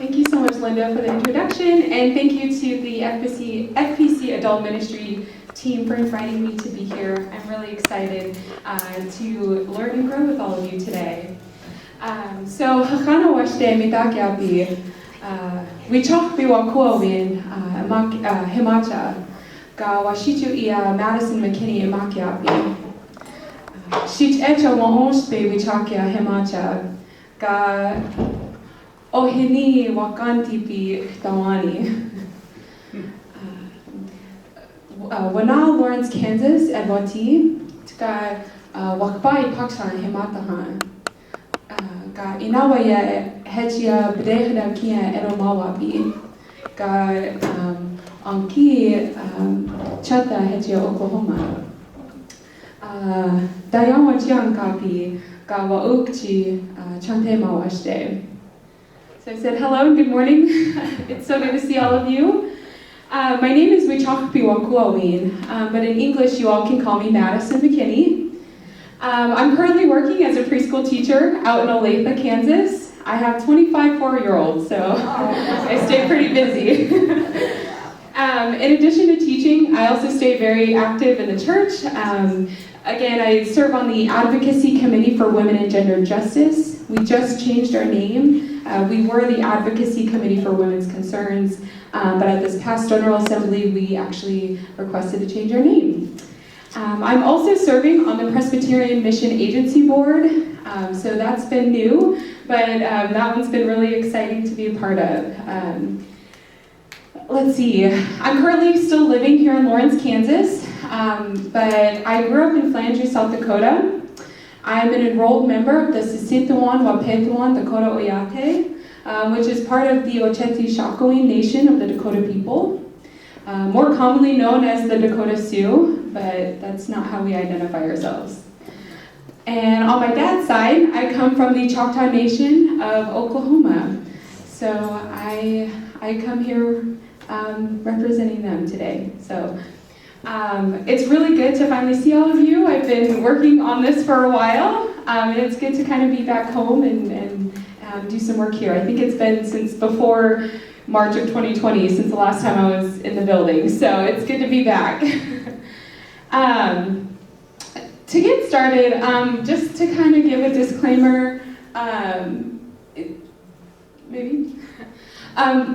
Thank you so much, Linda, for the introduction, and thank you to the FPC Adult Ministry team for inviting me to be here. I'm really excited to learn and grow with all of you today. So, Hakana Washte Mitakiapi, Wichokbi Wakuawin, Himacha, Ga Washitu Ia Madison McKinney Makiapi, Shich Echa Wahonshpe Wichakia Himacha, Ga Ohini Wakantipi Tawani. Wana Lawrence, Kansas, Edwati, Tka Wakbai Pakshan Himatahan. Ga Inawaya Hechia Bdehda Kia Eromawapi. Ga Anki Chata Hechia Oklahoma. Dayawa Chiankapi Ga Waukchi Chante Mawashte. So I said hello and good morning. It's so good to see all of you. My name is Wichokpi Wakuawin, but in English you all can call me Madison McKinney. I'm currently working as a preschool teacher out in Olathe, Kansas. I have 25 4-year-olds, so I stay pretty busy. In addition to teaching, I also stay very active in the church. Again, I serve on the Advocacy Committee for Women and Gender Justice. We just changed our name. We were the Advocacy Committee for Women's Concerns, but at this past General Assembly, we actually requested to change our name. I'm also serving on the Presbyterian Mission Agency Board, so that's been new, but that one's been really exciting to be a part of. Let's see, I'm currently still living here in Lawrence, Kansas, but I grew up in Flandreau, South Dakota. I'm an enrolled member of the Sisituan Wapetuan Dakota Oyate, which is part of the Ocheti Shakowin Nation of the Dakota people, more commonly known as the Dakota Sioux, but that's not how we identify ourselves. And on my dad's side, I come from the Choctaw Nation of Oklahoma, so I come here representing them today. So it's really good to finally see all of you. I've been working on this for a while, and it's good to kind of be back home and do some work here. I think it's been since before March of 2020, since the last time I was in the building, so it's good to be back. To get started, just to kind of give a disclaimer,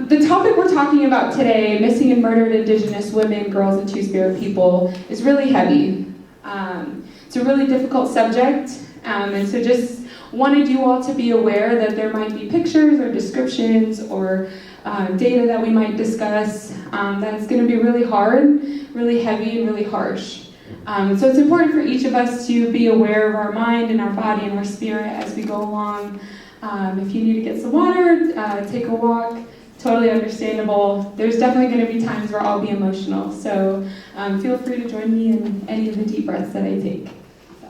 the topic we're talking about today, missing and murdered Indigenous women, girls, and Two-Spirit people, is really heavy. It's a really difficult subject, and so just wanted you all to be aware that there might be pictures or descriptions or data that we might discuss that it's going to be really hard, really heavy, and really harsh. So it's important for each of us to be aware of our mind and our body and our spirit as we go along. If you need to get some water, take a walk, totally understandable. There's definitely going to be times where I'll be emotional, so feel free to join me in any of the deep breaths that I take. So.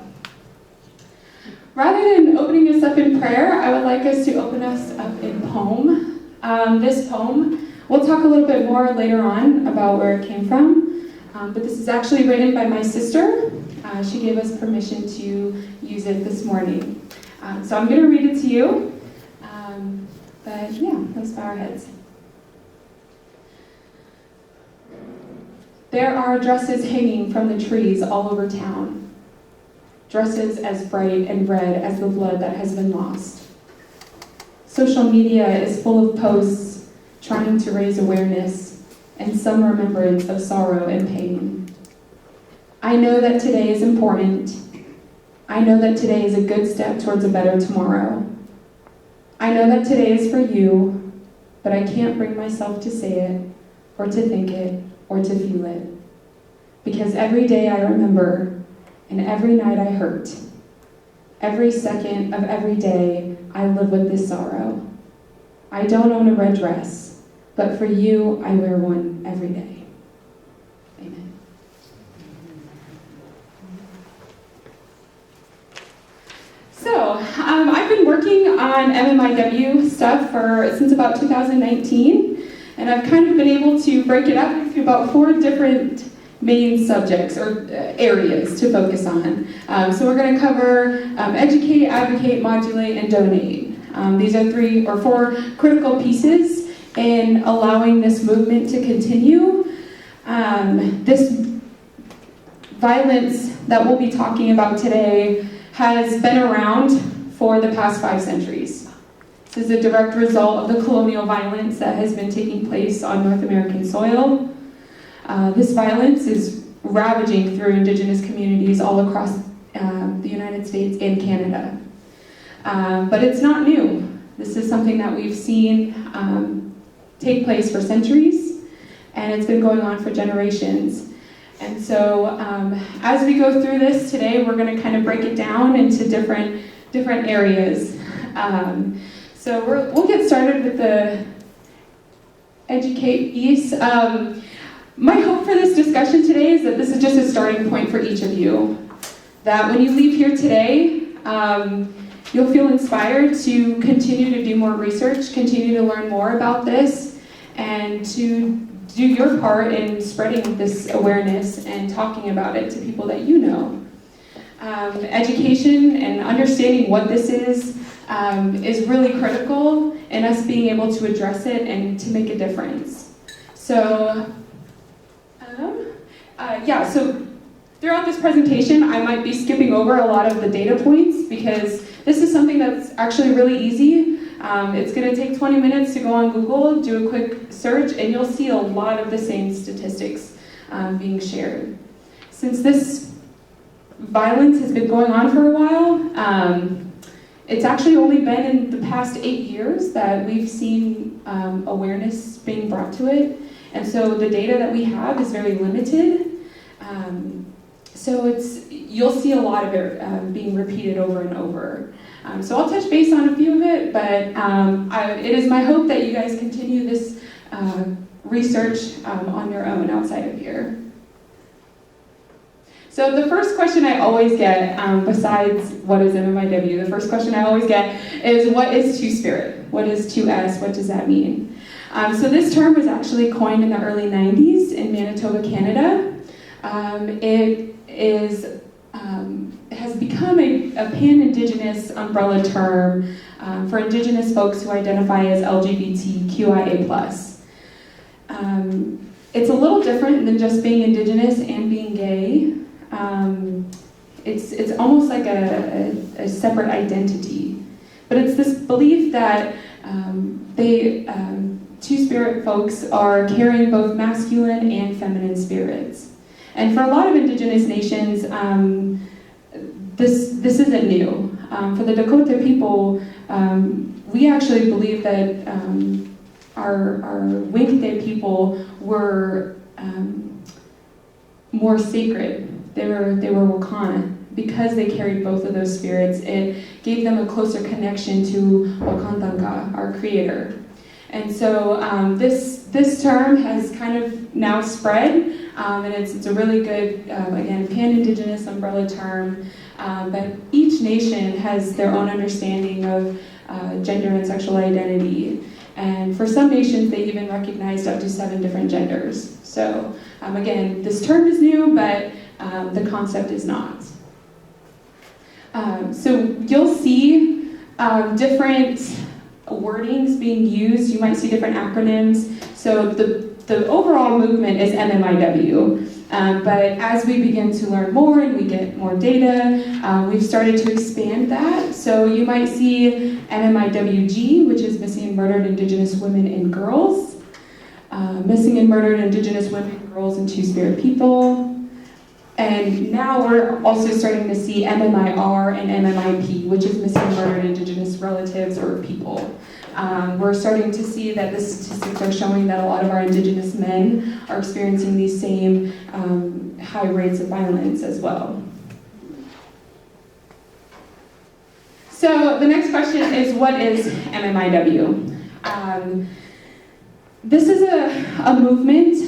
Rather than opening us up in prayer, I would like us to open us up in poem. This poem, we'll talk a little bit more later on about where it came from, but this is actually written by my sister. She gave us permission to use it this morning. So I'm going to read it to you, but yeah, let's bow our heads. There are dresses hanging from the trees all over town, dresses as bright and red as the blood that has been lost. Social media is full of posts trying to raise awareness and some remembrance of sorrow and pain. I know that today is important. I know that today is a good step towards a better tomorrow. I know that today is for you, but I can't bring myself to say it, or to think it, or to feel it. Because every day I remember, and every night I hurt. Every second of every day I live with this sorrow. I don't own a red dress, but for you I wear one every day. Amen. So, I've been working on MMIW stuff since about 2019, and I've kind of been able to break it up into about 4 different main subjects or areas to focus on. So we're going to cover educate, advocate, modulate, and donate. These are 3 or 4 critical pieces in allowing this movement to continue. This violence that we'll be talking about today has been around for the past 5 centuries. This is a direct result of the colonial violence that has been taking place on North American soil. This violence is ravaging through Indigenous communities all across the United States and Canada. But it's not new. This is something that we've seen take place for centuries, and it's been going on for generations. And so as we go through this today, we're going to kind of break it down into different areas. So we'll get started with the educate piece. My hope for this discussion today is that this is just a starting point for each of you. That when you leave here today, you'll feel inspired to continue to do more research, continue to learn more about this, and to do your part in spreading this awareness and talking about it to people that you know. Education and understanding what this is really critical in us being able to address it and to make a difference. So, so throughout this presentation, I might be skipping over a lot of the data points because this is something that's actually really easy. It's going to take 20 minutes to go on Google, do a quick search, and you'll see a lot of the same statistics being shared. Since this violence has been going on for a while, it's actually only been in the past 8 years that we've seen awareness being brought to it. And so the data that we have is very limited. So you'll see a lot of it being repeated over and over. So I'll touch base on a few of it, but it is my hope that you guys continue this research on your own outside of here. So the first question I always get, besides what is MMIW, the first question I always get is, what is Two-Spirit? What is 2S? What does that mean? So this term was actually coined in the early 90s in Manitoba, Canada. It has become a pan-Indigenous umbrella term for Indigenous folks who identify as LGBTQIA+. It's a little different than just being Indigenous and being gay. It's almost like a separate identity. But it's this belief that Two-Spirit folks are carrying both masculine and feminine spirits. And for a lot of Indigenous nations, this isn't new. For the Dakota people, we actually believe that our Winkte people were more sacred. They were Wakana. Because they carried both of those spirits, it gave them a closer connection to Wakantanga, our creator. And so this term has kind of now spread, and it's a really good, again, pan-Indigenous umbrella term, but each nation has their own understanding of gender and sexual identity. And for some nations, they even recognized up to 7 different genders. So again, this term is new, but the concept is not. So you'll see different wordings being used. You might see different acronyms. So the overall movement is MMIW. But as we begin to learn more and we get more data, we've started to expand that. So you might see MMIWG, which is Missing and Murdered Indigenous Women and Girls. Missing and Murdered Indigenous Women, Girls, and Two-Spirit People. And now we're also starting to see MMIR and MMIP, which is Missing and Murdered Indigenous Relatives or People. We're starting to see that the statistics are showing that a lot of our Indigenous men are experiencing these same high rates of violence as well. So the next question is, what is MMIW? This is a movement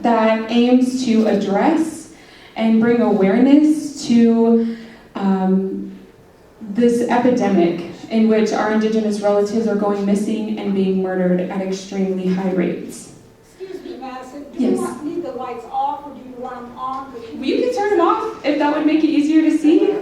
that aims to address and bring awareness to this epidemic in which our Indigenous relatives are going missing and being murdered at extremely high rates. Excuse me, Madison. Do Yes. you need the lights off or do you want them on? You can turn them off if that would make it easier to see.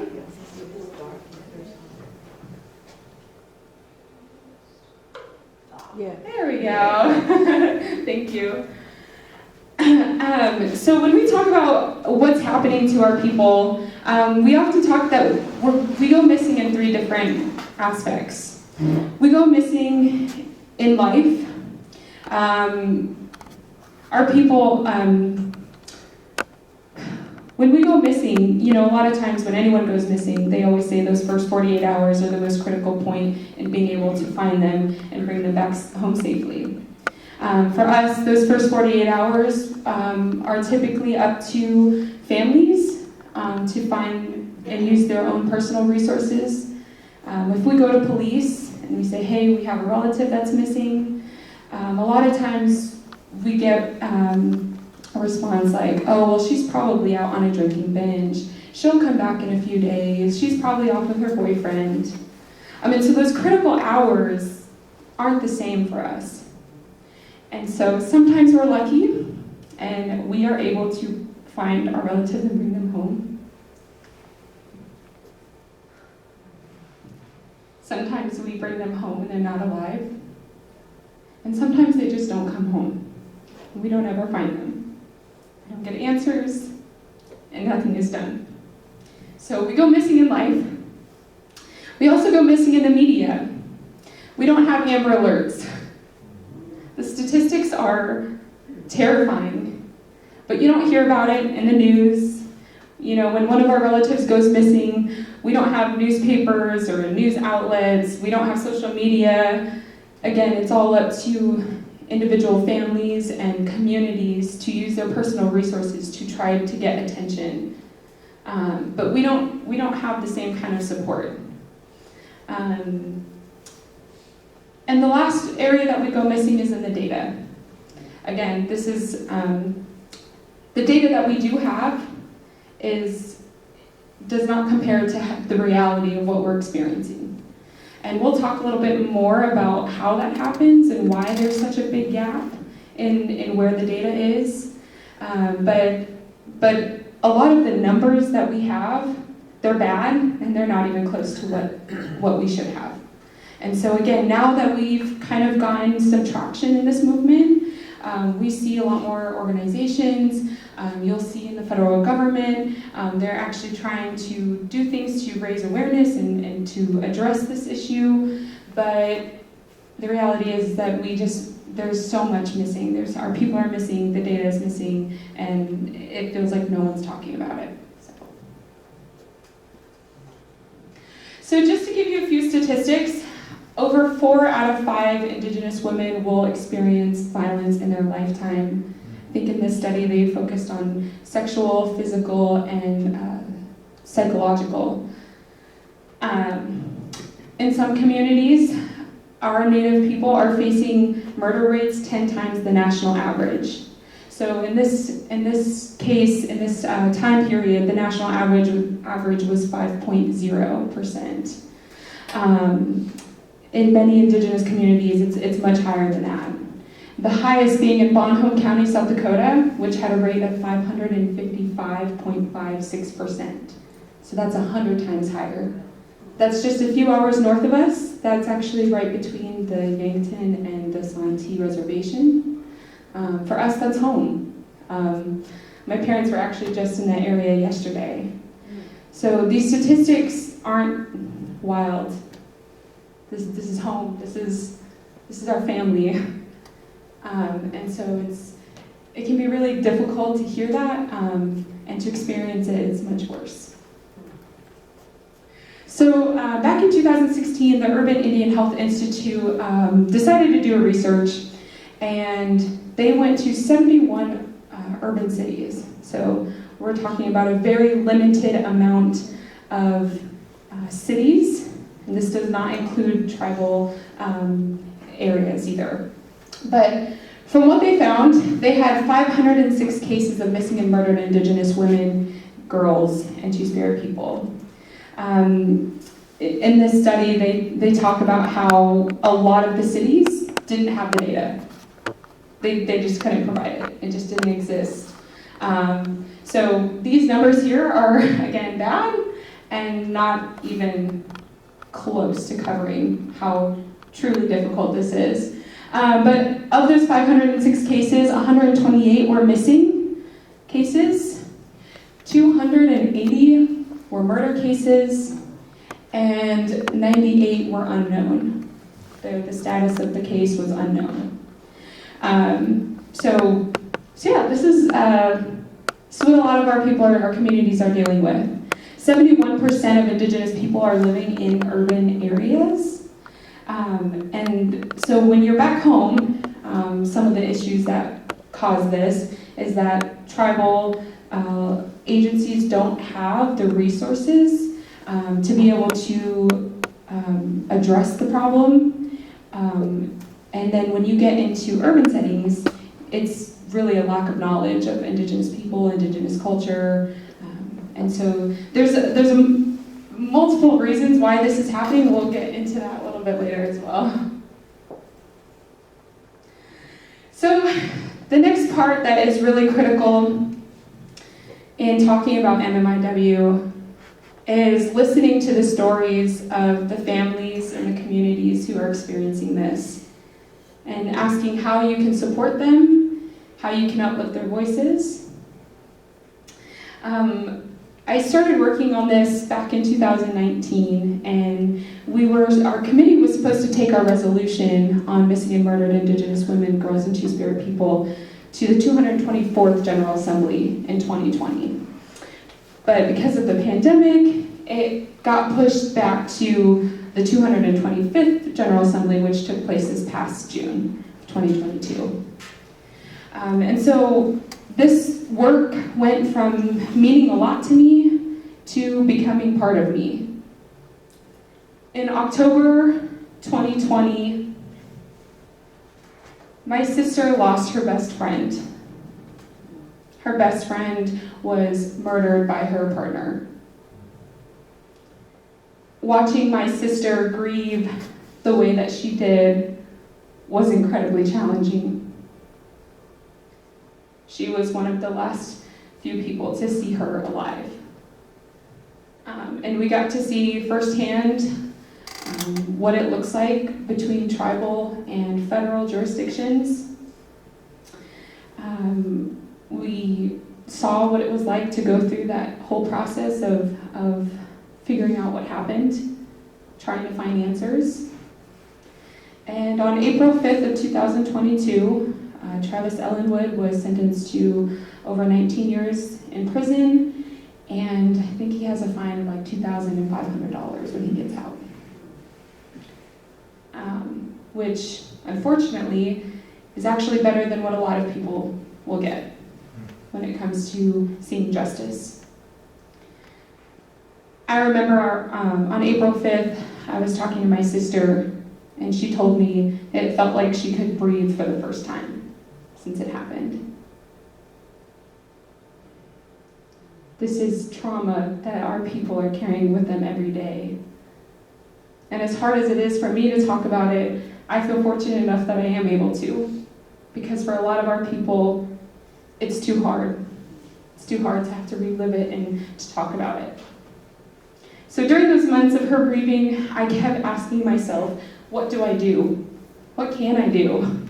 So when we talk about what's happening to our people, we often talk that we go missing in 3 different aspects. We go missing in life. Our people, when we go missing, a lot of times when anyone goes missing, they always say those first 48 hours are the most critical point in being able to find them and bring them back home safely. For us, those first 48 hours are typically up to families to find and use their own personal resources. If we go to police and we say, hey, we have a relative that's missing, a lot of times we get a response like, oh, well, she's probably out on a drinking binge. She'll come back in a few days. She's probably off with her boyfriend. So those critical hours aren't the same for us. And so sometimes we're lucky and we are able to find our relative and bring them home. Sometimes we bring them home and they're not alive. And sometimes they just don't come home. We don't ever find them. We don't get answers, and nothing is done. So we go missing in life. We also go missing in the media. We don't have Amber Alerts. The statistics are terrifying, but you don't hear about it in the news. When one of our relatives goes missing, we don't have newspapers or news outlets. We don't have social media. Again, it's all up to individual families and communities to use their personal resources to try to get attention. But we don't have the same kind of support. And the last area that we go missing is in the data. Again, this is the data that we do have does not compare to the reality of what we're experiencing. And we'll talk a little bit more about how that happens and why there's such a big gap in where the data is. But a lot of the numbers that we have, they're bad, and they're not even close to what we should have. And so again, now that we've kind of gotten some traction in this movement, we see a lot more organizations. You'll see in the federal government, they're actually trying to do things to raise awareness and to address this issue. But the reality is that there's so much missing. Our people are missing, the data is missing, and it feels like no one's talking about it. So just to give you a few statistics, over 4 out of 5 Indigenous women will experience violence in their lifetime. I think in this study they focused on sexual, physical, and psychological. In some communities, our Native people are facing murder rates 10 times the national average. So in this case, in this time period, the national average was 5.0%. In many Indigenous communities, it's much higher than that. The highest being in Bonhomme County, South Dakota, which had a rate of 555.56%. So that's 100 times higher. That's just a few hours north of us. That's actually right between the Yankton and the Santee Reservation. For us, that's home. My parents were actually just in that area yesterday. So these statistics aren't wild. This is home. This is our family. And so it can be really difficult to hear that, and to experience it is much worse. So back in 2016, the Urban Indian Health Institute decided to do a research, and they went to 71 urban cities. So we're talking about a very limited amount of cities, and this does not include tribal areas either. But from what they found, they had 506 cases of missing and murdered Indigenous women, girls, and Two-Spirit people. In this study, they talk about how a lot of the cities didn't have the data. They just couldn't provide it. It just didn't exist. So these numbers here are, again, bad and not even close to covering how truly difficult this is. But of those 506 cases, 128 were missing, cases, 280 were murder cases, and 98 were unknown. The status of the case was unknown. So yeah, this is what a lot of our people, our communities are dealing with. 71% of Indigenous people are living in urban areas. And so when you're back home, some of the issues that cause this is that tribal agencies don't have the resources to be able to address the problem. And then when you get into urban settings, it's really a lack of knowledge of Indigenous people, Indigenous culture. And so there's multiple reasons why this is happening. We'll get into that a little bit later as well. So the next part that is really critical in talking about MMIW is listening to the stories of the families and the communities who are experiencing this, and asking how you can support them, how you can uplift their voices. I started working on this back in 2019, and our committee was supposed to take our resolution on missing and murdered Indigenous women, girls, and Two-Spirit people to the 224th General Assembly in 2020. But because of the pandemic, it got pushed back to the 225th General Assembly, which took place this past June of 2022. And so this work went from meaning a lot to me to becoming part of me. In October 2020, my sister lost her best friend. Her best friend was murdered by her partner. Watching my sister grieve the way that she did was incredibly challenging. She was one of the last few people to see her alive. And we got to see firsthand what it looks like between tribal and federal jurisdictions. We saw what it was like to go through that whole process of figuring out what happened, trying to find answers. And on April 5th of 2022, Travis Ellenwood was sentenced to over 19 years in prison, and I think he has a fine of like $2,500 when he gets out. Which, unfortunately, is actually better than what a lot of people will get when it comes to seeing justice. I remember on April 5th, I was talking to my sister, and she told me it felt like she could breathe for the first time since it happened. This is trauma that our people are carrying with them every day. And as hard as it is for me to talk about it, I feel fortunate enough that I am able to. Because for a lot of our people, it's too hard. It's too hard to have to relive it and to talk about it. So during those months of her grieving, I kept asking myself, what do I do? What can I do?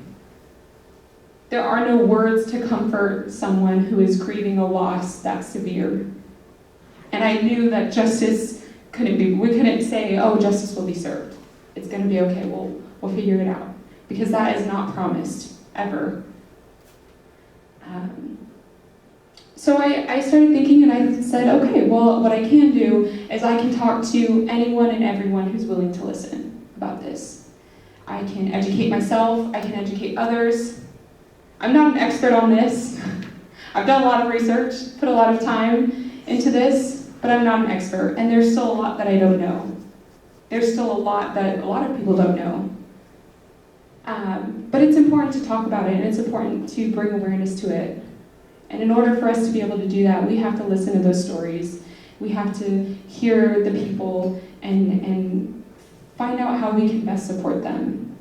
There are no words to comfort someone who is grieving a loss that severe. And I knew that justice we couldn't say, oh, justice will be served. It's going to be okay, we'll figure it out. Because that is not promised, ever. So I started thinking, and I said, okay, well, what I can do is I can talk to anyone and everyone who's willing to listen about this. I can educate myself, I can educate others. I'm not an expert on this. I've done a lot of research, put a lot of time into this, but I'm not an expert, and there's still a lot that I don't know. There's still a lot that a lot of people don't know. But it's important to talk about it, and it's important to bring awareness to it. And in order for us to be able to do that, we have to listen to those stories. We have to hear the people and find out how we can best support them.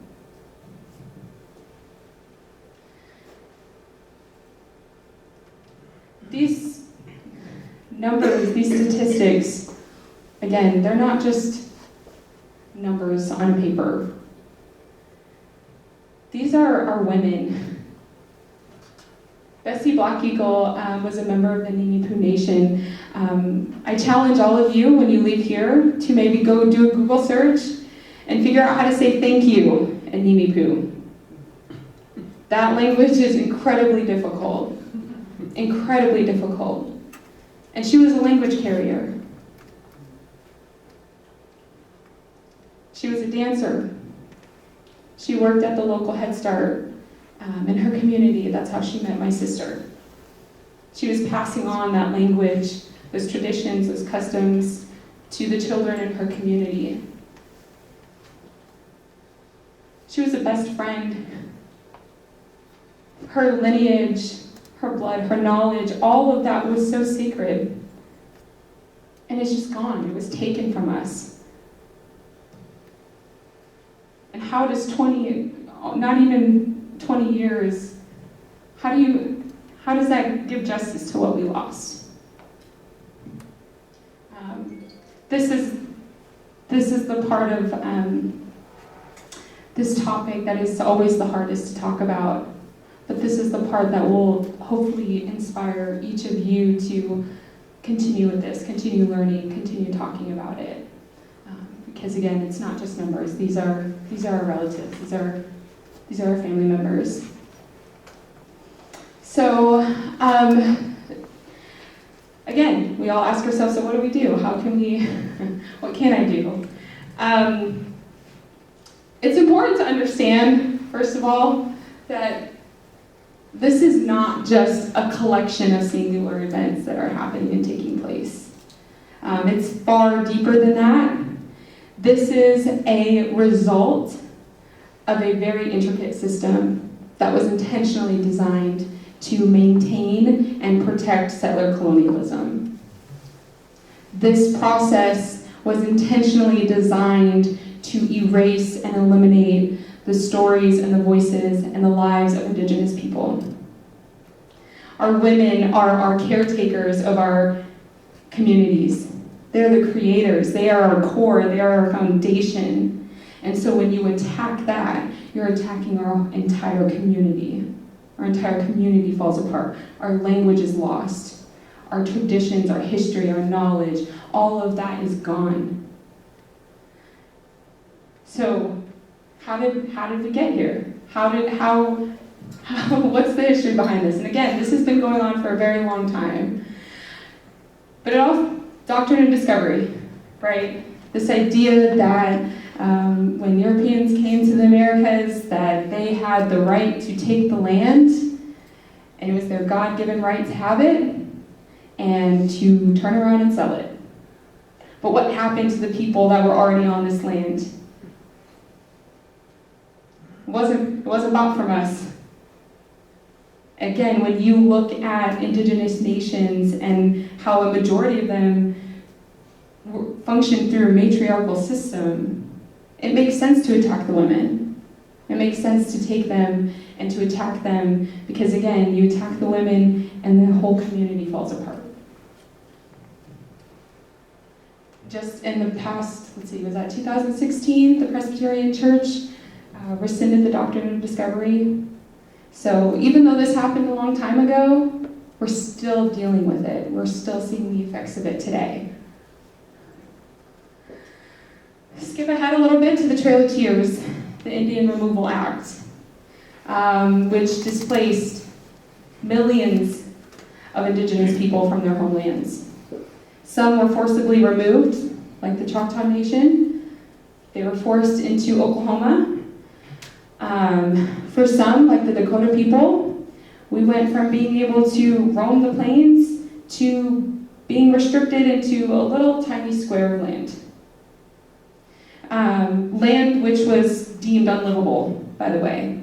These numbers, these statistics, again, they're not just numbers on paper. These are women. Bessie Black Eagle was a member of the Nimipu Nation. I challenge all of you when you leave here to maybe go do a Google search and figure out how to say thank you in Nimipu. That language is incredibly difficult. Incredibly difficult. And she was a language carrier. She was a dancer. She worked at the local Head Start in her community. That's how she met my sister. She was passing on that language, those traditions, those customs to the children in her community. She was a best friend. Her lineage, her blood, her knowledge, all of that was so sacred. And it's just gone. It was taken from us. And how does not even 20 years, how does that give justice to what we lost? This is the part of this topic that is always the hardest to talk about. But this is the part that will hopefully inspire each of you to continue with this, continue learning, continue talking about it. Because again, it's not just numbers. These are our relatives. These are our family members. So again, we all ask ourselves, so what do we do? How can we? What can I do? It's important to understand, first of all, that this is not just a collection of singular events that are happening and taking place. It's far deeper than that. This is a result of a very intricate system that was intentionally designed to maintain and protect settler colonialism. This process was intentionally designed to erase and eliminate the stories and the voices and the lives of Indigenous people. Our women are our caretakers of our communities. They're the creators. They are our core. They are our foundation. And so when you attack that, you're attacking our entire community. Our entire community falls apart. Our language is lost. Our traditions, our history, our knowledge, all of that is gone. So how did we get here? What's the history behind this? And again, this has been going on for a very long time. But it all, Doctrine and Discovery, right? This idea that when Europeans came to the Americas, that they had the right to take the land, and it was their God-given right to have it, and to turn around and sell it. But what happened to the people that were already on this land? It wasn't bought from us. Again, when you look at Indigenous nations and how a majority of them function through a matriarchal system, it makes sense to attack the women. It makes sense to take them and to attack them because, again, you attack the women and the whole community falls apart. Just in the past, was that 2016, the Presbyterian Church rescinded the Doctrine of Discovery. So even though this happened a long time ago, we're still dealing with it. We're still seeing the effects of it today. Skip ahead a little bit to the Trail of Tears, the Indian Removal Act, which displaced millions of Indigenous people from their homelands. Some were forcibly removed, like the Choctaw Nation. They were forced into Oklahoma. For some, like the Dakota people, we went from being able to roam the plains to being restricted into a little tiny square of land. Land which was deemed unlivable, by the way.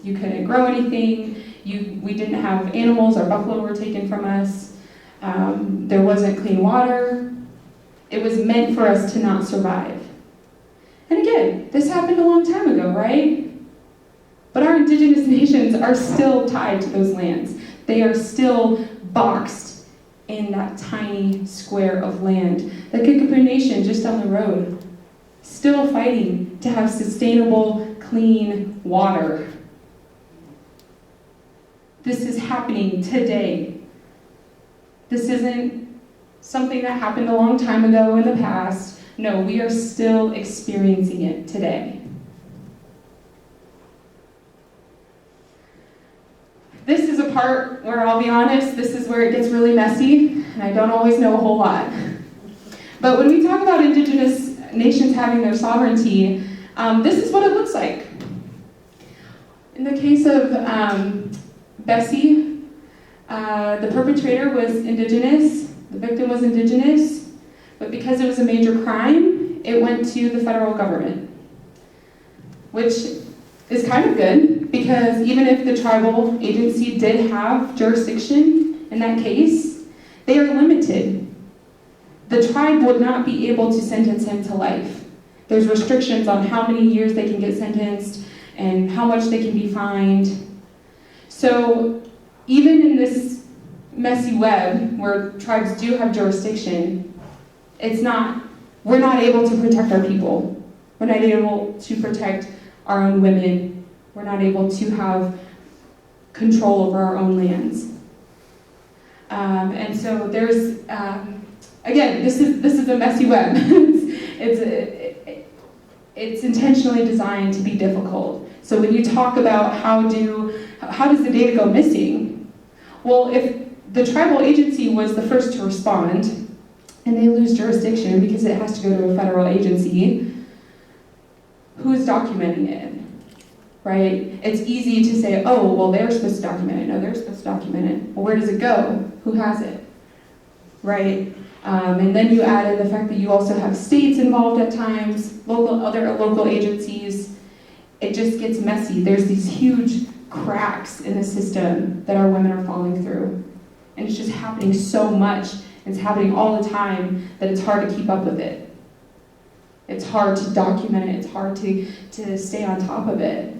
You couldn't grow anything. We didn't have animals. Our buffalo were taken from us. There wasn't clean water. It was meant for us to not survive. And again, this happened a long time ago, right? But our Indigenous nations are still tied to those lands. They are still boxed in that tiny square of land. The Kickapoo Nation just down the road, still fighting to have sustainable, clean water. This is happening today. This isn't something that happened a long time ago in the past. No, we are still experiencing it today. This is a part where I'll be honest, this is where it gets really messy, and I don't always know a whole lot. But when we talk about Indigenous nations having their sovereignty, this is what it looks like. In the case of Bessie, the perpetrator was Indigenous, the victim was Indigenous, but because it was a major crime, it went to the federal government, which is kind of good, because even if the tribal agency did have jurisdiction in that case, they are limited. The tribe would not be able to sentence him to life. There's restrictions on how many years they can get sentenced and how much they can be fined. So even in this messy web where tribes do have jurisdiction, we're not able to protect our people. We're not able to protect our own women. We're not able to have control over our own lands. And so there's, again, this is a messy web. It's intentionally designed to be difficult. So when you talk about how does the data go missing? Well, if the tribal agency was the first to respond, and they lose jurisdiction because it has to go to a federal agency, who's documenting it, right? It's easy to say, oh, well, they're supposed to document it. No, they're supposed to document it. Well, where does it go? Who has it, right? And then you add in the fact that you also have states involved at times, other local agencies. It just gets messy. There's these huge cracks in the system that our women are falling through. And it's just happening so much. It's happening all the time that it's hard to keep up with it. It's hard to document it. It's hard to stay on top of it.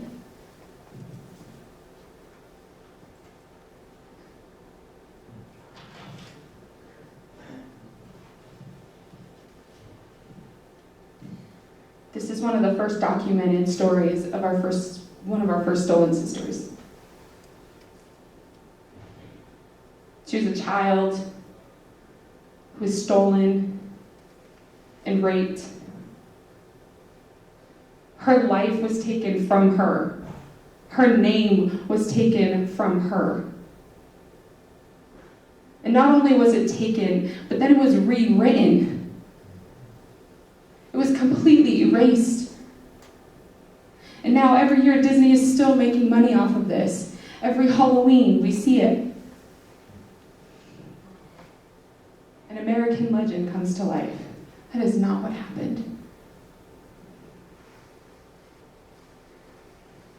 This is one of the first documented stories of one of our first stolen sisters. She was a child who was stolen and raped. Her life was taken from her. Her name was taken from her. And not only was it taken, but then it was rewritten. It was completely erased. And now every year Disney is still making money off of this. Every Halloween we see it. An American legend comes to life. That is not what happened.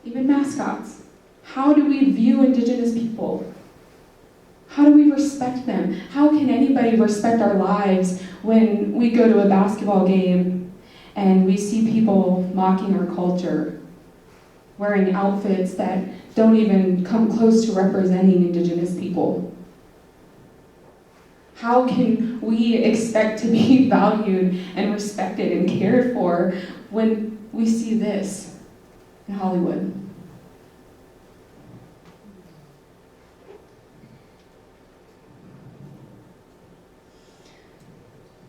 Even mascots. How do we view Indigenous people? How do we respect them? How can anybody respect our lives when we go to a basketball game and we see people mocking our culture, wearing outfits that don't even come close to representing Indigenous people? How can we expect to be valued and respected and cared for when we see this in Hollywood?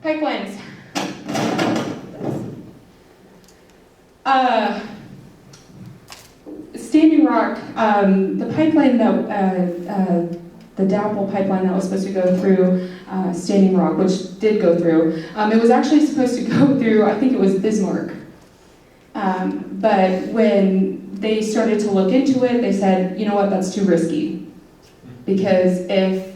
Pipelines. Standing Rock, the pipeline that, the DAPL pipeline that was supposed to go through Standing Rock, which did go through, it was actually supposed to go through, I think it was Bismarck. But when they started to look into it, they said, you know what, that's too risky. Because if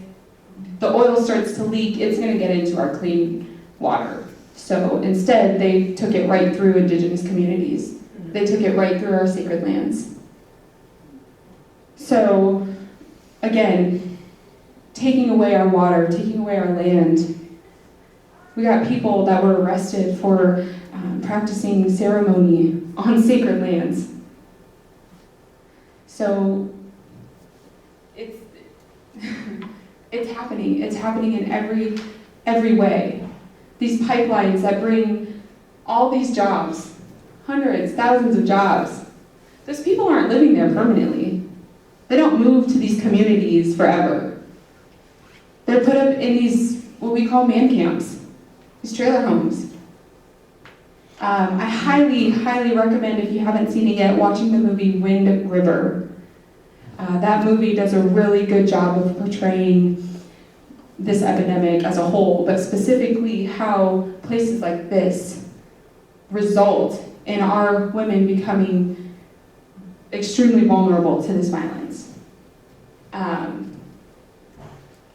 the oil starts to leak, it's going to get into our clean water. So instead, they took it right through Indigenous communities. They took it right through our sacred lands. So, again, taking away our water, taking away our land. We got people that were arrested for practicing ceremony on sacred lands. So, it's happening. It's happening in every way. These pipelines that bring all these jobs, hundreds, thousands of jobs. Those people aren't living there permanently. they don't move to these communities forever. They're put up in these, what we call man camps, these trailer homes. I highly, highly recommend, if you haven't seen it yet, watching the movie Wind River. That movie does a really good job of portraying this epidemic as a whole, but specifically how places like this result in our women becoming extremely vulnerable to this violence.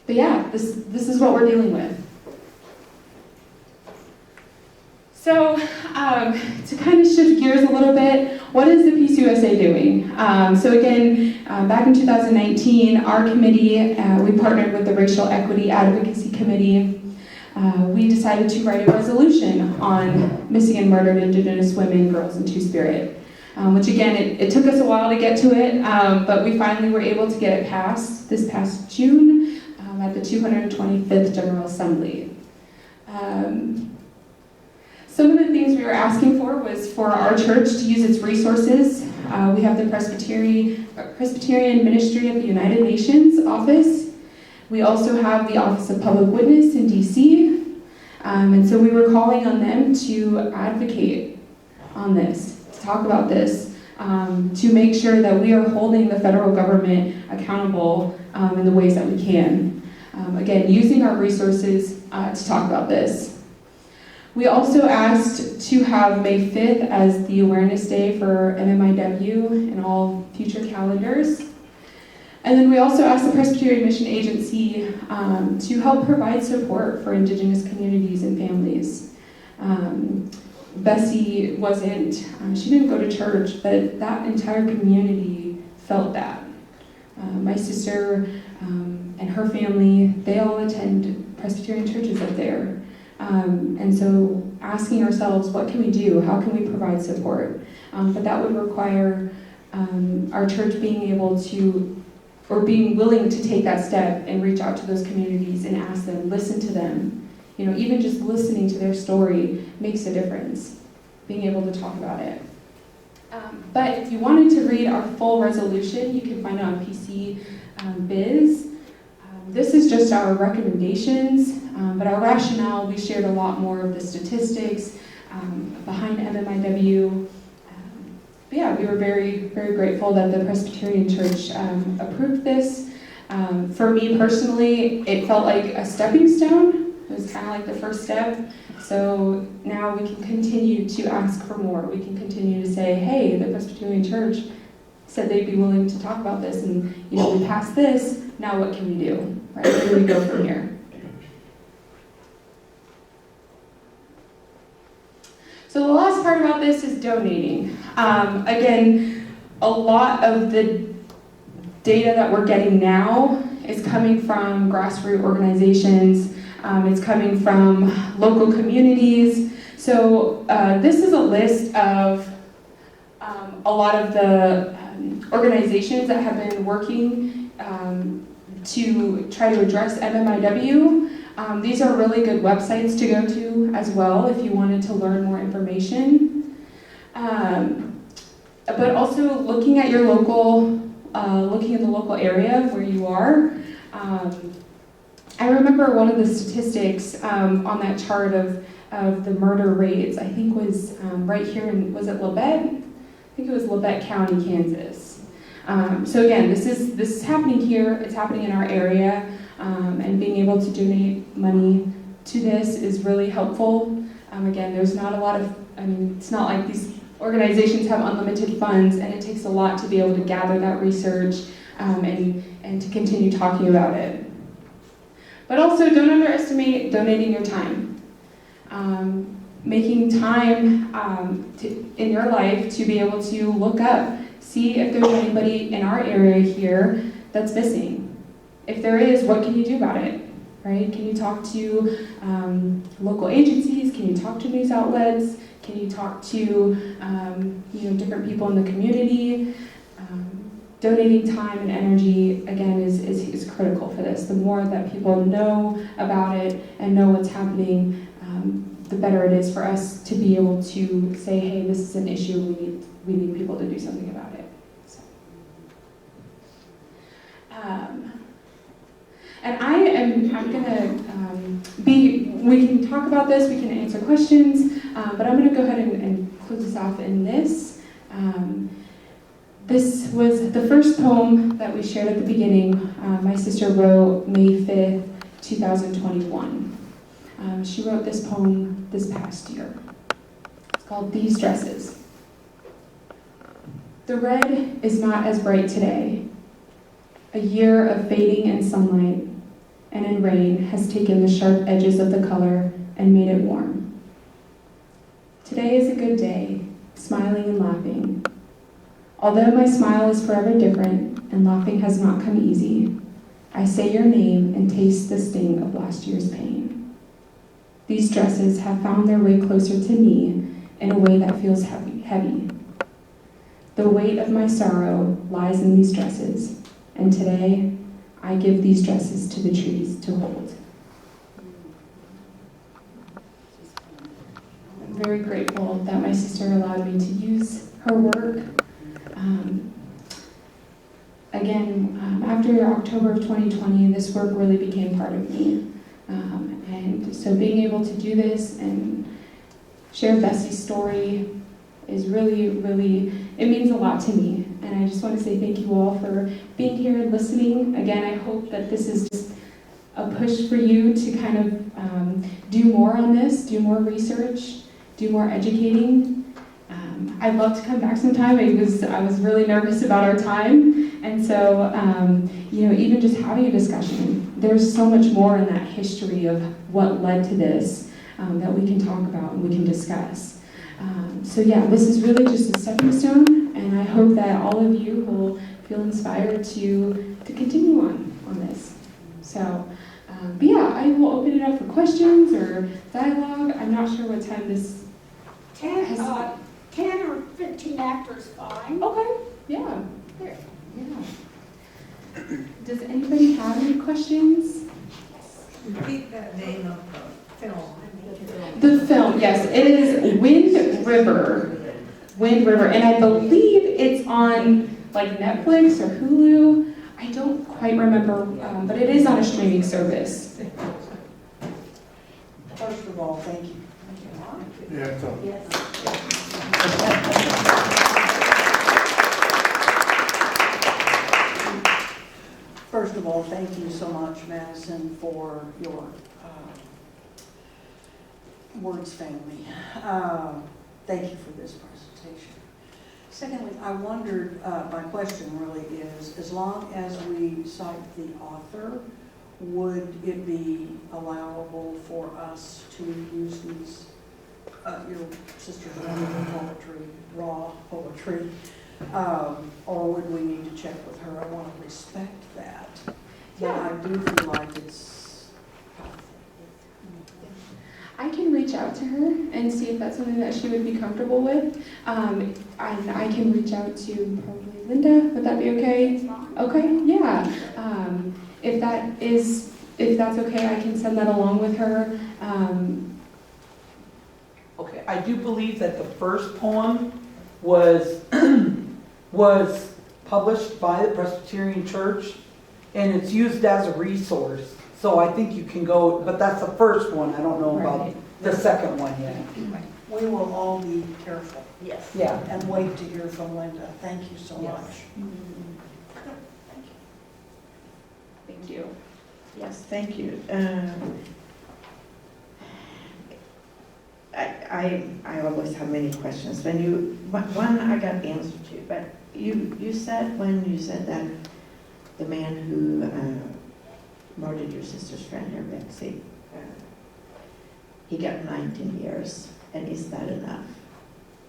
But yeah, this is what we're dealing with. So, to kind of shift gears a little bit, what is the Peace USA doing? So again, back in 2019, our committee, we partnered with the Racial Equity Advocacy Committee. We decided to write a resolution on missing and murdered Indigenous women, girls, and Two-Spirit. Which again, it took us a while to get to it, but we finally were able to get it passed this past June at the 225th General Assembly. Some of the things we were asking for was for our church to use its resources. We have the Presbyterian Ministry of the United Nations office. We also have the Office of Public Witness in DC. And so we were calling on them to advocate on this, to talk about this, to make sure that we are holding the federal government accountable in the ways that we can. Again, using our resources to talk about this. We also asked to have May 5th as the Awareness Day for MMIW in all future calendars. And then we also asked the Presbyterian Mission Agency to help provide support for Indigenous communities and families. Bessie wasn't, she didn't go to church, but that entire community felt that. My sister and her family, they all attend Presbyterian churches up there. And so asking ourselves, what can we do? How can we provide support? But that would require our church being able to, or being willing to take that step and reach out to those communities and ask them, listen to them. You know, even just listening to their story makes a difference, being able to talk about it. But if you wanted to read our full resolution, you can find it on PC Biz. This is just our recommendations, but our rationale, we shared a lot more of the statistics behind MMIW. But yeah, we were very, very grateful that the Presbyterian Church approved this. For me personally, it felt like a stepping stone. It was kind of like the first step. So now we can continue to ask for more. We can continue to say, hey, the Presbyterian Church said they'd be willing to talk about this, and you know, we passed this, now what can we do? Right? Where do we go from here? So the last part about this is donating. Again, a lot of the data that we're getting now is coming from grassroots organizations. It's coming from local communities. So this is a list of a lot of the organizations that have been working to try to address MMIW. These are really good websites to go to as well if you wanted to learn more information. But also looking at your local, looking in the local area where you are. I remember one of the statistics on that chart of the murder rates, I think was right here in, was it Labette? I think it was Labette County, Kansas. So again, this is happening here, it's happening in our area, and being able to donate money to this is really helpful. Again, there's not a lot of, I mean, it's not like these organizations have unlimited funds, and it takes a lot to be able to gather that research and to continue talking about it. But also, don't underestimate donating your time. Making time in your life to be able to look up, see if there's anybody in our area here that's missing. If there is, what can you do about it, right? Can you talk to local agencies? Can you talk to news outlets? Can you talk to different people in the community? Donating time and energy, again, is critical for this. The more that people know about it and know what's happening, the better it is for us to be able to say, hey, this is an issue, we need people to do something about it. So. And I'm gonna we can talk about this, we can answer questions, but I'm gonna go ahead and close this off in this. This was the first poem that we shared at the beginning. My sister wrote May 5th, 2021. She wrote this poem this past year. It's called These Dresses. The red is not as bright today. A year of fading in sunlight and in rain has taken the sharp edges of the color and made it warm. Today is a good day, smiling and laughing. Although my smile is forever different and laughing has not come easy, I say your name and taste the sting of last year's pain. These dresses have found their way closer to me in a way that feels heavy. The weight of my sorrow lies in these dresses, and today I give these dresses to the trees to hold. I'm very grateful that my sister allowed me to use her work. After October of 2020, this work really became part of me. And so being able to do this and share Bessie's story is really, it means a lot to me. And I just want to say thank you all for being here and listening. Again, I hope that this is just a push for you to kind of do more on this, do more research, do more educating. I'd love to come back sometime. I was really nervous about our time. And so, even just having a discussion, there's so much more in that history of what led to this that we can talk about and we can discuss. This is really just a stepping stone, and I hope that all of you will feel inspired to continue on this. So, I will open it up for questions or dialogue. I'm not sure what time this 10 or 15 after is fine. Okay, yeah. There. Yeah. Does anybody have any questions? Repeat the name of the film. The film, yes, it is Wind River. Wind River, and I believe it's on like Netflix or Hulu. I don't quite remember, but it is on a streaming service. First of all, thank you. Yeah, so. Yes. First of all, thank you so much, Madison, for your words family. Thank you for this presentation. Secondly, I wondered, my question really is, as long as we cite the author, would it be allowable for us to use these, your sister's wonderful poetry, raw poetry, or would we need to check with her? I want to respect that. But I do feel like it's powerful. I can reach out to her and see if that's something that she would be comfortable with. And I can reach out to probably Linda. Would that be okay? Okay, yeah. If that's okay, I can send that along with her. Okay, I do believe that the first poem was was published by the Presbyterian Church, and it's used as a resource. So I think you can go, but that's the first one. I don't know about the second one yet. We will all be careful. Yes. Yeah. And wait to hear from Linda. Thank you so Yes. much. Thank you. Yes, thank you. I always have many questions. One I got answer to, but you said that the man who murdered your sister's friend here, Betsy, he got 19 years, and is that enough?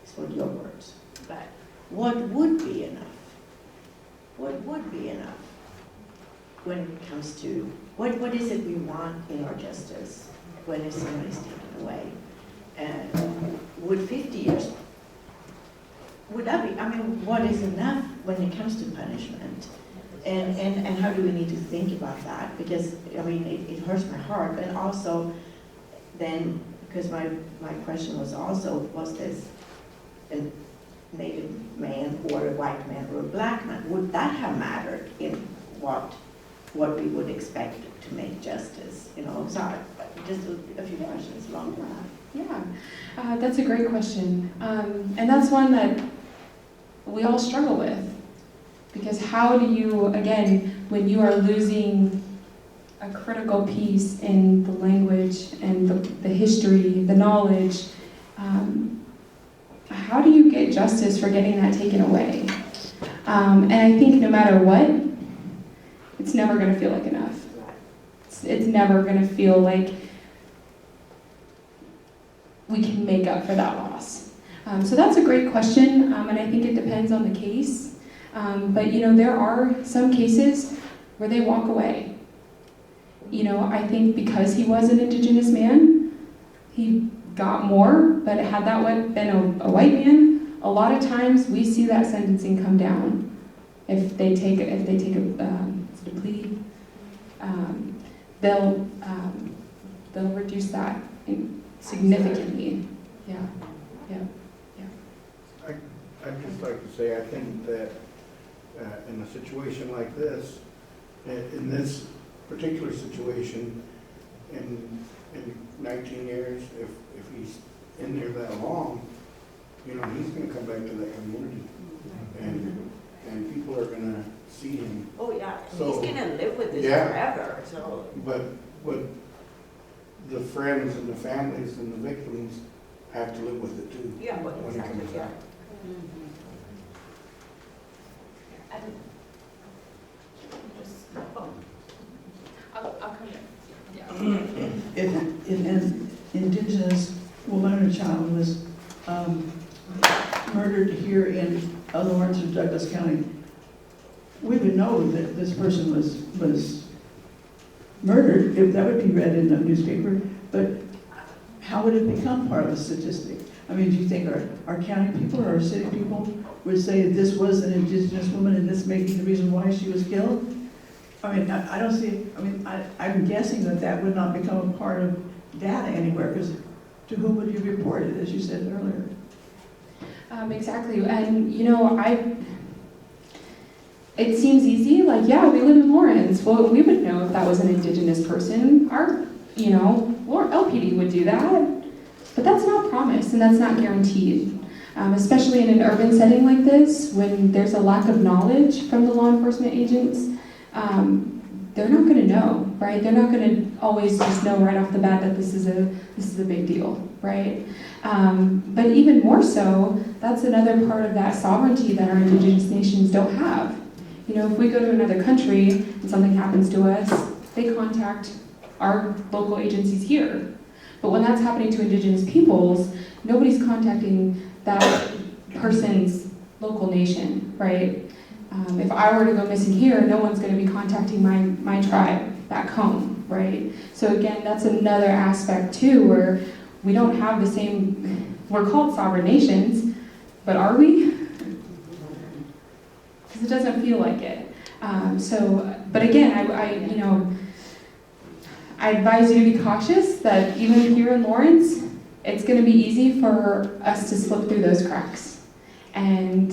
It's what your words. But what would be enough? What would be enough when it comes to what is it we want in our justice when if somebody's taken away? And would 50 years, would that be, what is enough when it comes to punishment? And how do we need to think about that? Because, it hurts my heart. And also, then, because my question was also, was this a Native man or a white man or a black man? Would that have mattered in what what we would expect to make justice, you know? So just a few questions along that. Yeah, that's a great question. And that's one that we all struggle with. Because how do you, again, when you are losing a critical piece in the language and the history, the knowledge, how do you get justice for getting that taken away? And I think no matter what, it's never going to feel like enough. It's never going to feel like we can make up for that loss. So that's a great question, and I think it depends on the case. But you know, there are some cases where they walk away. You know, I think because he was an Indigenous man, he got more, but had that been a white man, a lot of times we see that sentencing come down if they take a plea. They'll reduce that significantly. Yeah. I'd just like to say, I think that in a situation like this, in this particular situation, in 19 years, if he's in there that long, you know, he's going to come back to that community, and people are going to see him. Oh, yeah, So, he's gonna live with this yeah. forever, so. But the friends and the families and the victims have to live with it too. Yeah, but when he comes yeah. out. I'll come in. If an Indigenous woman or child was murdered here in Lawrence or Douglas County, we would know that this person was murdered, if that would be read in the newspaper, but how would it become part of the statistic? I mean, do you think our county people or our city people would say this was an Indigenous woman and this may be the reason why she was killed? I mean, I don't see, I mean, I'm guessing that would not become a part of data anywhere, because to whom would you report it, as you said earlier? Exactly, and you know, it seems easy, like, yeah, we live in Lawrence. Well, we would know if that was an Indigenous person. Our, you know, LPD would do that. But that's not promised, and that's not guaranteed. Especially in an urban setting like this, when there's a lack of knowledge from the law enforcement agents, they're not going to know, right? They're not going to always just know right off the bat that this is a big deal, right? But even more so, that's another part of that sovereignty that our Indigenous nations don't have. You know, if we go to another country and something happens to us, they contact our local agencies here. But when that's happening to Indigenous peoples, nobody's contacting that person's local nation, right? If I were to go missing here, no one's going to be contacting my tribe back home, right? So again, that's another aspect too, where we don't have the same, we're called sovereign nations, but are we? Because it doesn't feel like it. But again, I advise you to be cautious that even here in Lawrence, it's going to be easy for us to slip through those cracks. And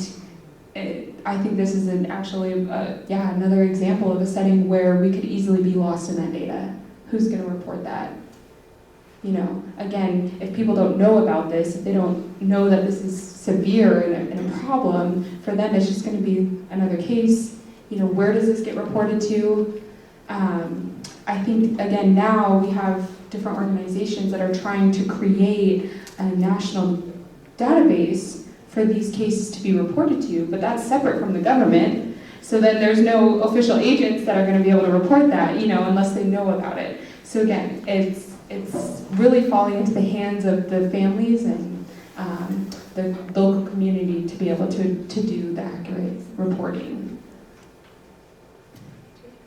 I think this is another example of a setting where we could easily be lost in that data. Who's going to report that? You know, again, if people don't know about this, if they don't know that this is severe and a problem, for them it's just going to be another case. You know, where does this get reported to? I think, again, now we have different organizations that are trying to create a national database for these cases to be reported to, but that's separate from the government. So then there's no official agents that are going to be able to report that, you know, unless they know about it. So again, it's really falling into the hands of the families and the local community to be able to do the accurate reporting.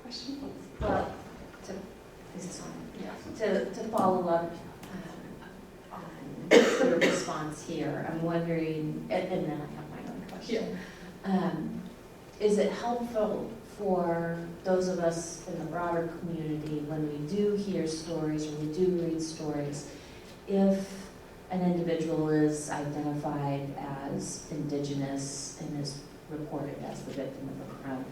Question? Well, to follow up on your response here, I'm wondering, and then I have my own question. Yeah. Is it helpful for those of us in the broader community when we do hear stories or we do read stories, if an individual is identified as Indigenous and is reported as the victim of a crime,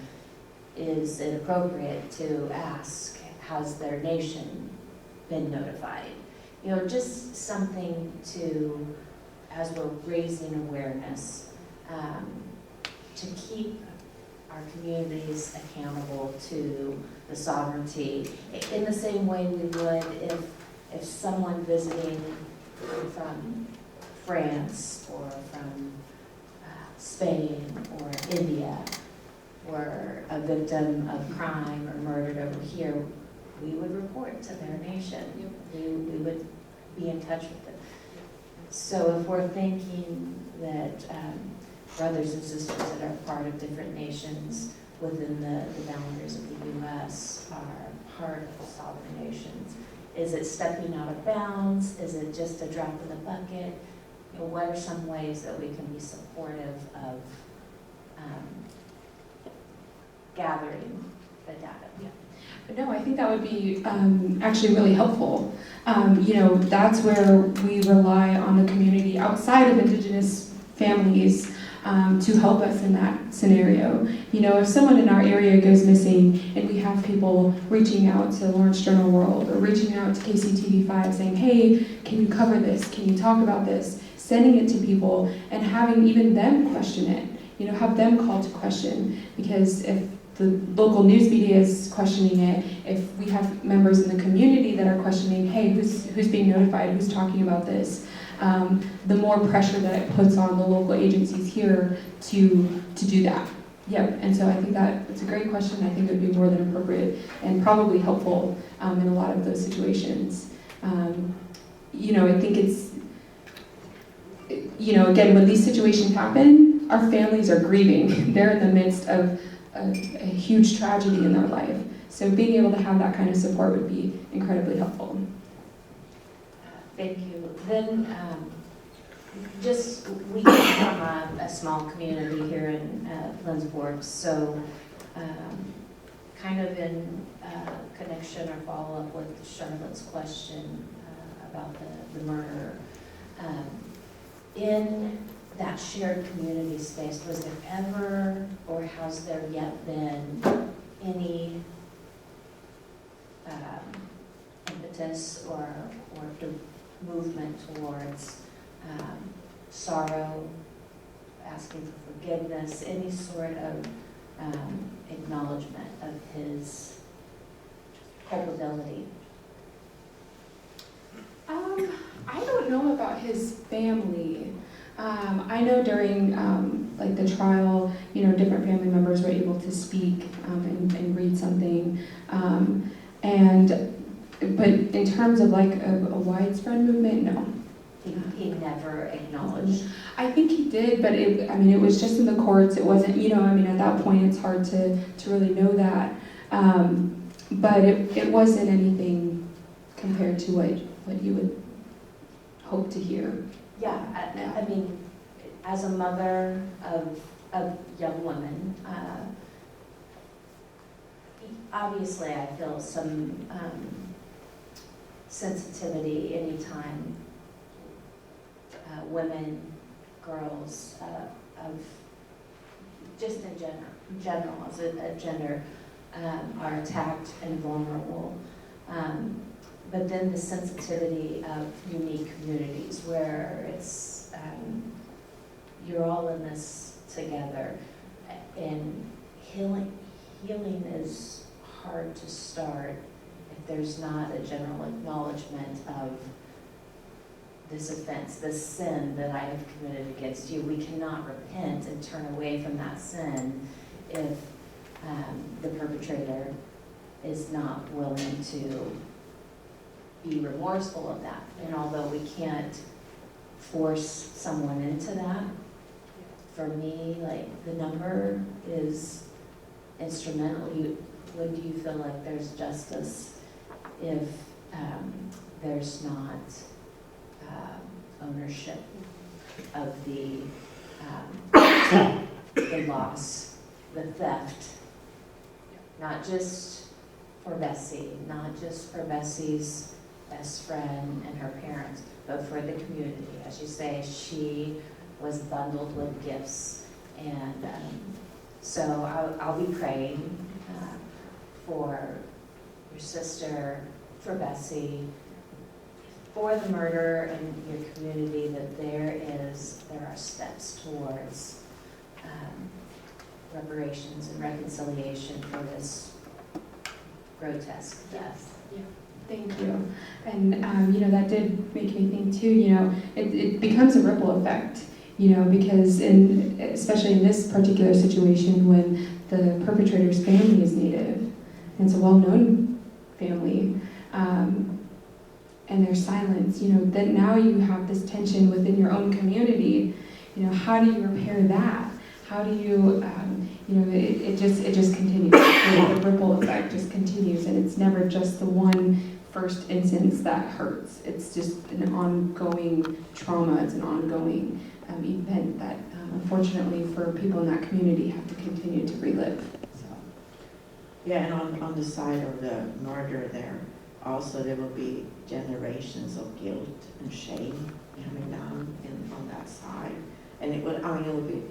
is it appropriate to ask, has their nation been notified? You know, just something to, as we're raising awareness, to keep our communities accountable to the sovereignty in the same way we would if someone visiting from France or from Spain or India were a victim of crime or murdered over here, we would report to their nation. We would be in touch with them. So if we're thinking that brothers and sisters that are part of different nations within the boundaries of the U.S. are part of sovereign nations, is it stepping out of bounds? Is it just a drop in the bucket? You know, what are some ways that we can be supportive of gathering the data? No, I think that would be actually really helpful. That's where we rely on the community outside of Indigenous families to help us in that scenario. If someone in our area goes missing and we have people reaching out to Lawrence Journal World or reaching out to KCTV5 saying, hey, can you cover this? Can you talk about this? Sending it to people and having even them question it, have them call to question. Because if the local news media is questioning it, if we have members in the community that are questioning, hey, who's being notified, who's talking about this, the more pressure that it puts on the local agencies here to do that. Yep, and so I think that it's a great question. I think it would be more than appropriate and probably helpful in a lot of those situations. I think it's, again, when these situations happen, our families are grieving. They're in the midst of a huge tragedy in their life. So being able to have that kind of support would be incredibly helpful. Thank you. Then, we come from a small community here in Lindsborg, so kind of in connection or follow-up with Charlotte's question about the murder. In that shared community space, was there ever, or has there yet been any impetus or movement towards sorrow, asking for forgiveness, any sort of acknowledgement of his culpability? I don't know about his family. I know during the trial, different family members were able to speak and read something. But in terms of a widespread movement, no. He never acknowledged. I think he did, but it was just in the courts. It wasn't, at that point it's hard to really know that. But it wasn't anything compared to what you would hope to hear. Yeah, I mean, as a mother of young women, obviously I feel some sensitivity anytime women, girls, of just in general as a gender, are attacked and vulnerable. But then the sensitivity of unique communities where it's, you're all in this together, and healing is hard to start if there's not a general acknowledgement of this offense, this sin that I have committed against you. We cannot repent and turn away from that sin if the perpetrator is not willing to be remorseful of that. And although we can't force someone into that, for me, the number is instrumental. When do you feel like there's justice if there's not ownership of the loss, the theft, not just for Bessie, not just for Bessie's best friend and her parents, but for the community. As you say, she was bundled with gifts, and so I'll be praying for your sister, for Bessie, for the murder in your community, that there are steps towards reparations and reconciliation for this grotesque death. Thank you. And, that did make me think too, it becomes a ripple effect, because especially in this particular situation when the perpetrator's family is Native, and it's a well-known family, and there's silence, that now you have this tension within your own community, how do you repair that? How do you, it just continues. The ripple effect just continues, and it's never just the one first instance that hurts. It's just an ongoing trauma. It's an ongoing event that, unfortunately, for people in that community, have to continue to relive. So. Yeah, and on the side of the murder there, also there will be generations of guilt and shame coming down on that side. And it will be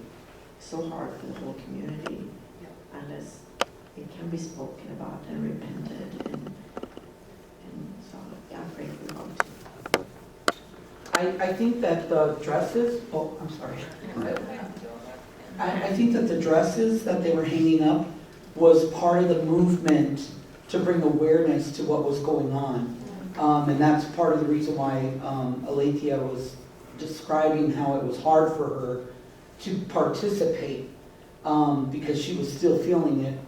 so hard for the whole community unless it can be spoken about and repented. And so, yeah, I'm grateful about it. I think that the dresses, I'm sorry. I think that the dresses that they were hanging up was part of the movement to bring awareness to what was going on. And that's part of the reason why Alethea was describing how it was hard for her to participate because she was still feeling it.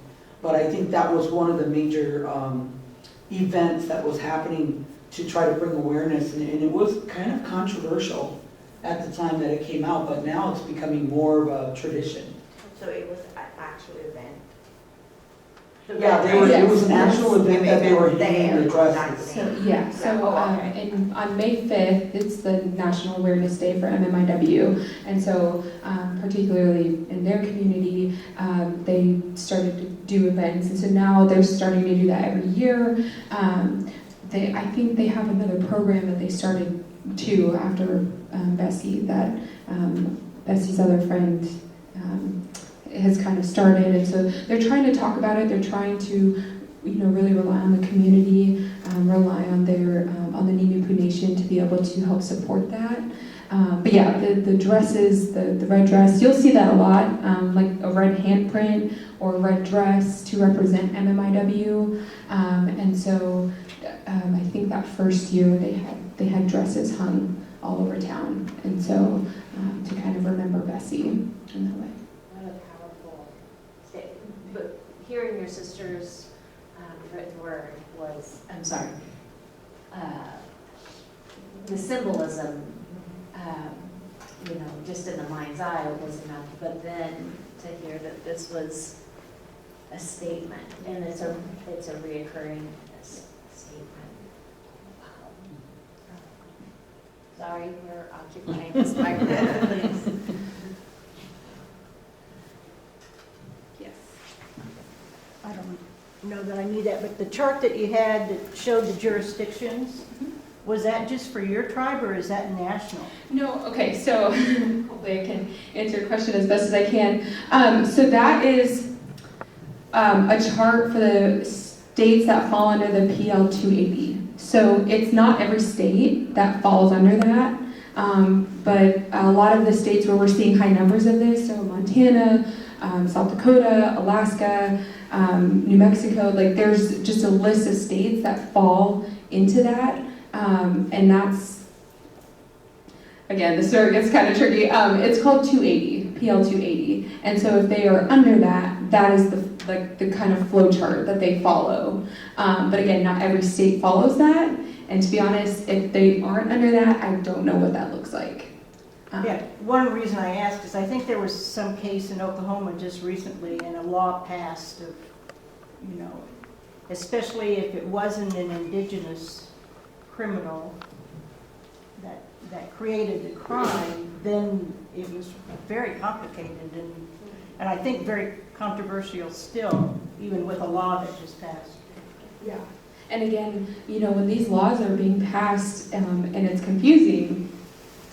But I think that was one of the major events that was happening to try to bring awareness. And it was kind of controversial at the time that it came out, but now it's becoming more of a tradition. So it was an actual event? Yeah, it was an actual event that they were hanging the dresses. And on May 5th, it's the National Awareness Day for MMIW, and so particularly in their community, they started to do events, and so now they're starting to do that every year. I think they have another program that they started too after Bessie, that Bessie's other friend has kind of started, and so they're trying to talk about it. They're trying to, really rely on the community, rely on their on the Ninupu Nation to be able to help support that. But yeah, the dresses, the red dress, you'll see that a lot, like a red handprint or a red dress to represent MMIW, and so I think that first year they had dresses hung all over town, and so to kind of remember Bessie in that way. But hearing your sister's written word was, the symbolism, just in the mind's eye was enough, but then to hear that this was a statement, and it's a reoccurring statement. Wow. Sorry, we're occupying this microphone, please. I don't know that I knew that, but the chart that you had that showed the jurisdictions, was that just for your tribe or is that national? No, okay, so hopefully I can answer your question as best as I can. So that is a chart for the states that fall under the PL 280. So it's not every state that falls under that, but a lot of the states where we're seeing high numbers of this, so Montana, South Dakota, Alaska, New Mexico, there's just a list of states that fall into that, and that's, again, this sort of gets kind of tricky. It's called 280, PL 280, and so if they are under that, that is the kind of flow chart that they follow. But again, not every state follows that, and to be honest, if they aren't under that, I don't know what that looks like. Yeah, one reason I asked is I think there was some case in Oklahoma just recently and a law passed of, especially if it wasn't an Indigenous criminal that created the crime, then it was very complicated and I think very controversial still, even with a law that just passed. Yeah. And again, when these laws are being passed and it's confusing,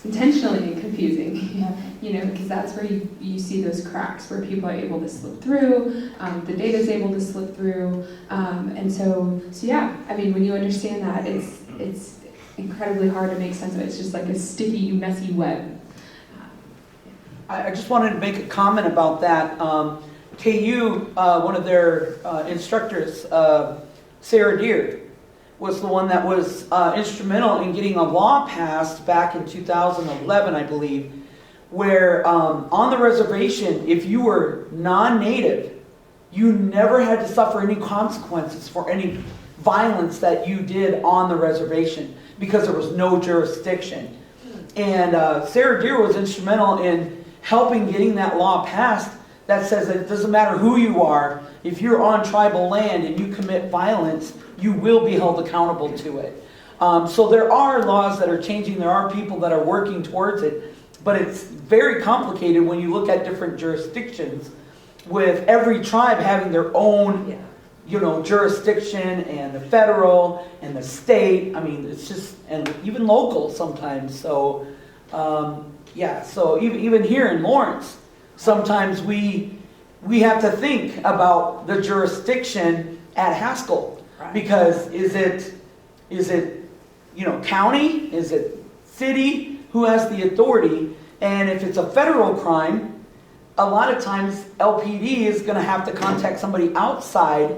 intentionally confusing, Because that's where you see those cracks where people are able to slip through, the data is able to slip through, and so yeah, I mean, when you understand that, it's incredibly hard to make sense of it. It's just like a sticky, messy web. I just wanted to make a comment about that. KU, one of their instructors, Sarah Deere, was the one that was instrumental in getting a law passed back in 2011, I believe, where on the reservation, if you were non-native, you never had to suffer any consequences for any violence that you did on the reservation because there was no jurisdiction. And Sarah Deere was instrumental in helping getting that law passed that says that it doesn't matter who you are, if you're on tribal land and you commit violence, you will be held accountable to it. So there are laws that are changing, there are people that are working towards it, but it's very complicated when you look at different jurisdictions, with every tribe having their own jurisdiction, and the federal and the state. I mean, it's just, and even local sometimes. So so even here in Lawrence, sometimes we have to think about the jurisdiction at Haskell, because is it county, is it city, who has the authority? And if it's a federal crime, a lot of times LPD is going to have to contact somebody outside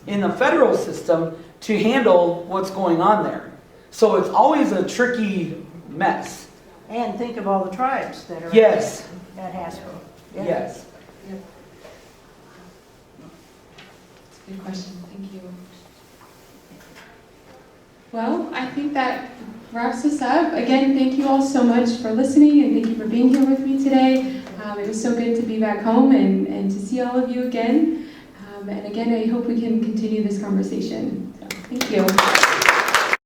in the federal system to handle what's going on there. So it's always a tricky mess. And think of all the tribes that are Yes. at Haskell. Yeah. Yes. That's a good question. Thank you. Well, I think that wraps us up. Again, thank you all so much for listening, and thank you for being here with me today. It was so good to be back home and to see all of you again. And again, I hope we can continue this conversation. So, thank you.